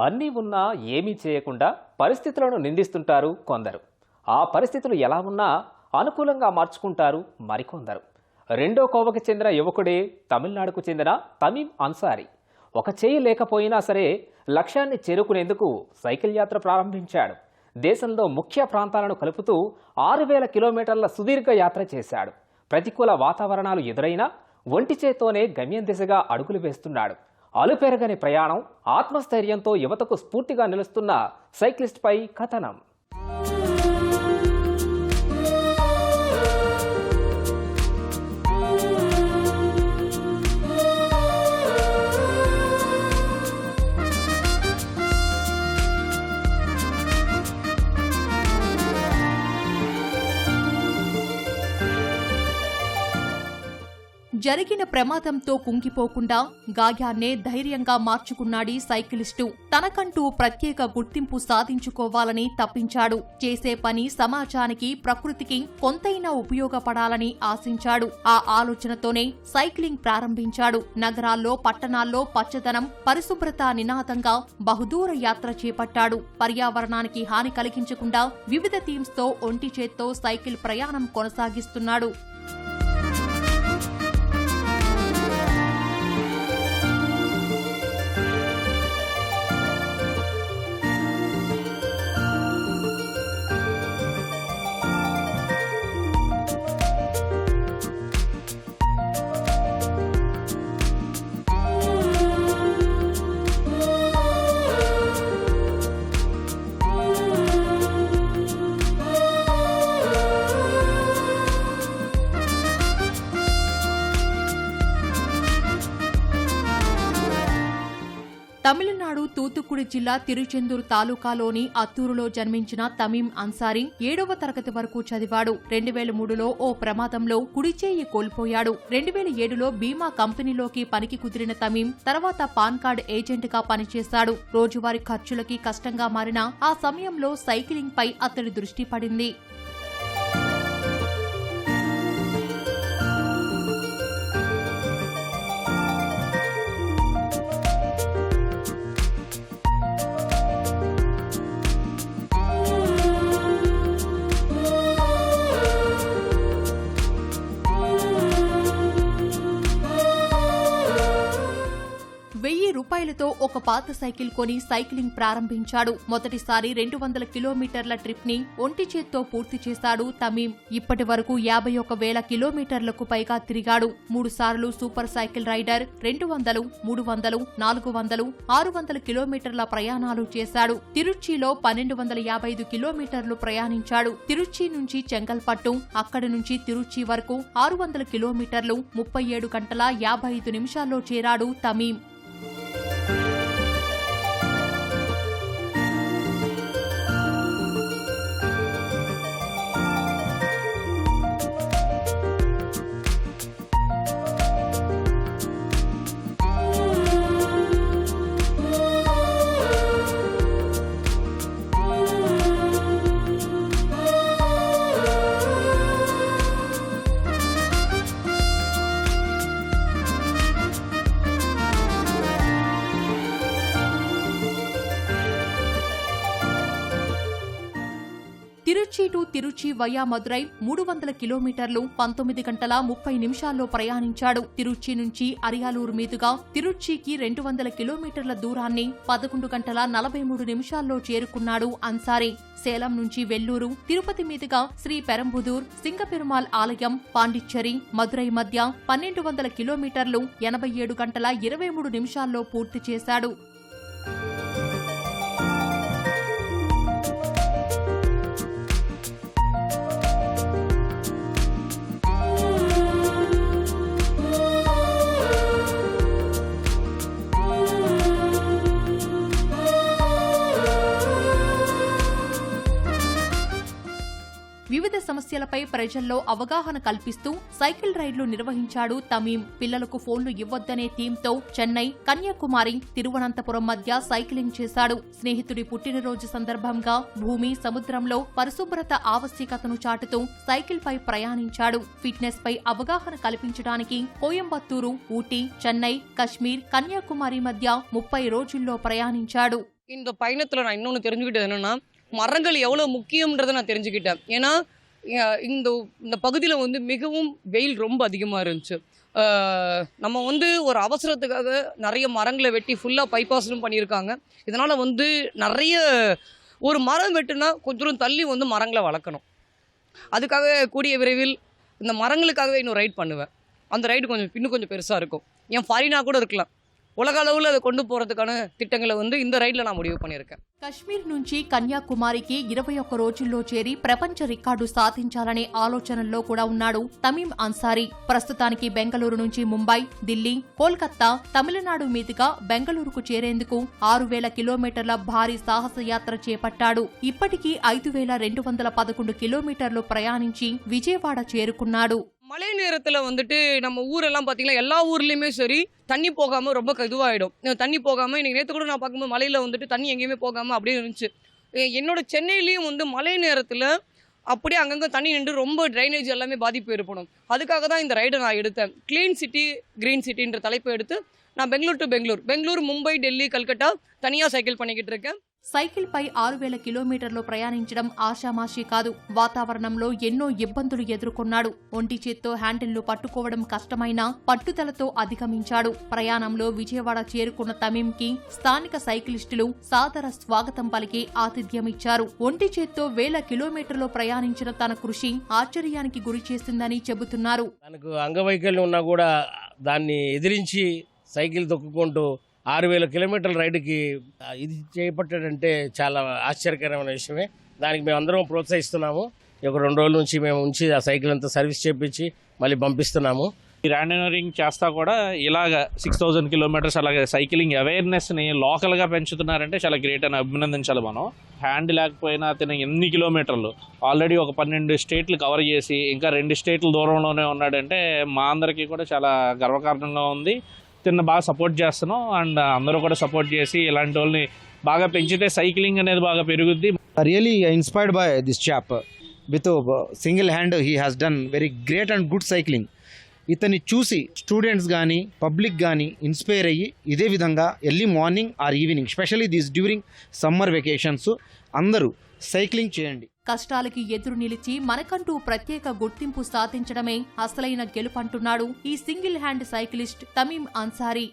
అన్నీ ఉన్నా ఏమీ చేయకుండా పరిస్థితులను నిందిస్తుంటారు కొందరు. ఆ పరిస్థితులు ఎలా ఉన్నా అనుకూలంగా మార్చుకుంటారు మరికొందరు. రెండో కోవకి చెందిన యువకుడే తమిళనాడుకు చెందిన తమీమ్ అన్సారీ. ఒక చేయి లేకపోయినా సరే లక్ష్యాన్ని చేరుకునేందుకు సైకిల్ యాత్ర ప్రారంభించాడు. దేశంలో ముఖ్య ప్రాంతాలను కలుపుతూ 6000 కిలోమీటర్ల సుదీర్ఘ యాత్ర చేశాడు. ప్రతికూల వాతావరణాలు ఎదురైనా ఒంటి చేత్తోనే గమ్యం దిశగా అడుగులు వేస్తున్నాడు. అలుపెరగని ప్రయాణం, ఆత్మస్థైర్యంతో యువతకు స్ఫూర్తిగా నిలుస్తున్న సైక్లిస్ట్ పై కథనం. జరిగిన ప్రమాదంతో కుంగిపోకుండా గాయాన్నే ధైర్యంగా మార్చుకున్నాడీ సైకిలిస్టు. తనకంటూ ప్రత్యేక గుర్తింపు సాధించుకోవాలని తప్పించాడు. చేసే పని సమాజానికి, ప్రకృతికి కొంతైనా ఉపయోగపడాలని ఆశించాడు. ఆ ఆలోచనతోనే సైక్లింగ్ ప్రారంభించాడు. నగరాల్లో, పట్టణాల్లో పచ్చదనం, పరిశుభ్రత నినాదంగా బహుదూర యాత్ర చేపట్టాడు. పర్యావరణానికి హాని కలిగించకుండా వివిధ థీమ్స్ తో ఒంటి చేత్తో సైకిల్ ప్రయాణం కొనసాగిస్తున్నాడు. తమిళనాడు తూత్తుకుడి జిల్లా తిరుచెందూరు తాలూకాలోని అత్తూరులో జన్మించిన తమీమ్ అన్సారీ 7వ తరగతి వరకు చదివాడు. 2003లో ఓ ప్రమాదంలో కుడిచేయి కోల్పోయాడు. 2007లో బీమా కంపెనీలోకి పనికి కుదిరిన తమీమ్ తర్వాత పాన్ కార్డ్ ఏజెంట్ గా పనిచేశాడు. రోజువారీ ఖర్చులకి కష్టంగా మారిన ఆ సమయంలో సైకిలింగ్ పై అతడి దృష్టి పడింది. రూపాయలతో ఒక పాత సైకిల్ కొని సైక్లింగ్ ప్రారంభించాడు. మొదటిసారి 200 కిలోమీటర్ల ట్రిప్ ని ఒంటి చేత్తో పూర్తి చేశాడు తమీమ్. ఇప్పటి వరకు 51,000 కిలోమీటర్లకు పైగా తిరిగాడు. 3 సార్లు సూపర్ సైకిల్ రైడర్, 200, 300, 400, 600 కిలోమీటర్ల ప్రయాణాలు చేశాడు. తిరుచ్చిలో 1255 కిలోమీటర్లు ప్రయాణించాడు. తిరుచి నుంచి చెంగల్పట్టు, అక్కడి నుంచి తిరుచి వరకు 600 కిలోమీటర్లు 37 గంటల 55 నిమిషాల్లో చేరాడు తమీమ్. తిరుచి టు తిరుచి వయా మదురై 300 కిలోమీటర్లు 19 గంటల 30 నిమిషాల్లో ప్రయాణించాడు. తిరుచి నుంచి అరియాలూరు మీదుగా తిరుచికి 200 కిలోమీటర్ల దూరాన్ని 11 గంటల 43 నిమిషాల్లో చేరుకున్నాడు అన్సారీ. సేలం నుంచి వెల్లూరు, తిరుపతి మీదుగా శ్రీ పెరంబుదూర్, సింగపెరుమాల్ ఆలయం, పాండిచ్చేరి, మదురై మధ్య 1200 కిలోమీటర్లు 87 గంటల 23 నిమిషాల్లో పూర్తి చేశాడు. వివిధ సమస్యలపై ప్రజల్లో అవగాహన కల్పిస్తూ సైకిల్ రైడ్లు నిర్వహించాడు తమీమ్. పిల్లలకు ఫోన్లు ఇవ్వొద్దనే థీమ్తో చెన్నై, కన్యాకుమారి, తిరువనంతపురం మధ్య సైక్లింగ్ చేశాడు. స్నేహితుడి పుట్టినరోజు సందర్భంగా భూమి, సముద్రంలో పరిశుభ్రత ఆవశ్యకతను చాటుతూ సైకిల్ పై ప్రయాణించాడు. ఫిట్నెస్ పై అవగాహన కల్పించడానికి కోయంబత్తూరు, ఊటీ, చెన్నై, కశ్మీర్, కన్యాకుమారి మధ్య 30 రోజుల్లో ప్రయాణించాడు. இந்த பயணத்தில் நான் இன்னொன்று தெரிஞ்சுக்கிட்டது என்னென்னா, மரங்கள் எவ்வளோ முக்கியன்றதை நான் தெரிஞ்சுக்கிட்டேன். ஏன்னா இந்த இந்த பகுதியில் வந்து மிகவும் வெயில் ரொம்ப அதிகமாக இருந்துச்சு. நம்ம வந்து ஒரு அவசரத்துக்காக நிறைய மரங்களை வெட்டி ஃபுல்லாக பைபாஸும் பண்ணியிருக்காங்க. இதனால் வந்து நிறைய ஒரு மரம் வெட்டுனா கொஞ்சம் தூரம் தள்ளி வந்து மரங்களை வளர்க்கணும். அதுக்காக கூடிய விரைவில் இந்த மரங்களுக்காகவே இன்னும் ரைட் பண்ணுவேன். அந்த ரைடு இன்னும் கொஞ்சம் பெருசாக இருக்கும். ஏன் ஃபாரினாக கூட இருக்கலாம். ఉలగ அளவில் அதை கொண்டு పోறதுக்கான తిట్టంగల வந்து இந்த రైడ్లో నా முடிவு பண்ணியிருக்கேன். కశ్మీర్ నుంచి కన్యాకుమారికి 21 రోజుల్లో చేరి ప్రపంచ రికార్డు సాధించాలనే ఆలోచనల్లో కూడా ఉన్నాడు తమీమ్ అన్సారీ. ప్రస్తుతానికి బెంగళూరు నుంచి ముంబై, ఢిల్లీ, కోల్కతా, తమిళనాడు మీదుగా బెంగళూరుకు చేరేందుకు 6000 కిలోమీటర్ల భారీ సాహస యాత్ర చేపట్టాడు. ఇప్పటికీ 5211 కిలోమీటర్లు ప్రయాణించి విజయవాడ చేరుకున్నాడు. மழை நேரத்தில் வந்துட்டு நம்ம ஊரெல்லாம் பார்த்தீங்கன்னா எல்லா ஊர்லேயுமே சரி தண்ணி போகாமல் ரொம்ப இதுவாகிடும். தண்ணி போகாமல் இன்றைக்கி நேற்று கூட நான் பார்க்கும்போது மழையில் வந்துட்டு தண்ணி எங்கேயுமே போகாமல் அப்படியே இருந்துச்சு. என்னோட சென்னையிலையும் வந்து மழை நேரத்தில் அப்படியே அங்கங்கே தண்ணி நின்று ரொம்ப ட்ரைனேஜ் எல்லாமே பாதிப்பு ஏற்படும். அதுக்காக தான் இந்த ரைடை நான் எடுத்தேன். க்ளீன் சிட்டி கிரீன் சிட்டின்ற தலைப்பை எடுத்து நான் பெங்களூர் டு பெங்களூர், மும்பை, டெல்லி, கல்கட்டா தனியாக సైకిల్ பண்ணிக்கிட்டு இருக்கேன். సైకిల్ పై 6000 కిలోమీటర్లు ప్రయాణించడం ఆషామాషీ కాదు. వాతావరణంలో ఎన్నో ఇబ్బందులు ఎదుర్కొన్నాడు. ఒంటి చేత్తో హ్యాండిల్ను పట్టుకోవడం కష్టమైనా పట్టుదలతో అధిగమించాడు. ప్రయాణంలో విజయవాడ చేరుకున్న తమీమ్కి స్థానిక సైకిలిస్టులు సాదర స్వాగతం పలికి ఆతిథ్యమిచ్చారు. ఒంటి చేత్తో 1000 కిలోమీటర్లు ప్రయాణించిన తన కృషి ఆశ్చర్యానికి గురి చేసిందని చెబుతున్నారు. తనకు అంగవైకల్యం ఉన్నా కూడా దాన్ని ఎదిరించి సైకిల్ తొక్కుకుంటూ 6000 కిలోమీటర్ల రైడ్కి ఇది చేపట్టాడంటే చాలా ఆశ్చర్యకరమైన విషయమే. దానికి మేము అందరం ప్రోత్సహిస్తున్నాము. ఒక 2 రోజుల నుంచి మేము ఉంచి ఆ సైకిల్ అంతా సర్వీస్ చేయించి మళ్ళీ పంపిస్తున్నాము. ఈ ర్యాండనరింగ్ చేస్తా కూడా ఇలాగ 6000 కిలోమీటర్స్ అలాగే సైక్లింగ్ అవేర్నెస్ని లోకల్గా పెంచుతున్నారంటే చాలా గ్రేట్ అని అభినందించాలి మనం. హ్యాండ్ లేకపోయినా అతను ఎన్ని కిలోమీటర్లు ఆల్రెడీ ఒక 12 స్టేట్లు కవర్ చేసి ఇంకా 2 స్టేట్ల దూరంలోనే ఉన్నాడంటే మా అందరికీ కూడా చాలా గర్వకారణంగా ఉంది. తిన్న బాగా సపోర్ట్ చేస్తున్నాం అండ్ అందరూ కూడా సపోర్ట్ చేసి ఇలాంటి వాళ్ళని బాగా పెంచితే సైక్లింగ్ అనేది బాగా పెరుగుద్ది. Really inspired by this chap. With a single hand he has done very great and good cycling. ఇతన్ని చూసి స్టూడెంట్స్ కానీ పబ్లిక్ కానీ ఇన్స్పైర్ అయ్యి ఇదే విధంగా early morning or evening specially this during summer vacations అందరూ సైక్లింగ్ చేయండి. కష్టాలకి ఎదురు నిలిచి మనకంటూ ప్రత్యేక గుర్తింపు సాధించడమే అసలైన గెలుపంటున్నాడు ఈ single hand cyclist Tamim Ansari.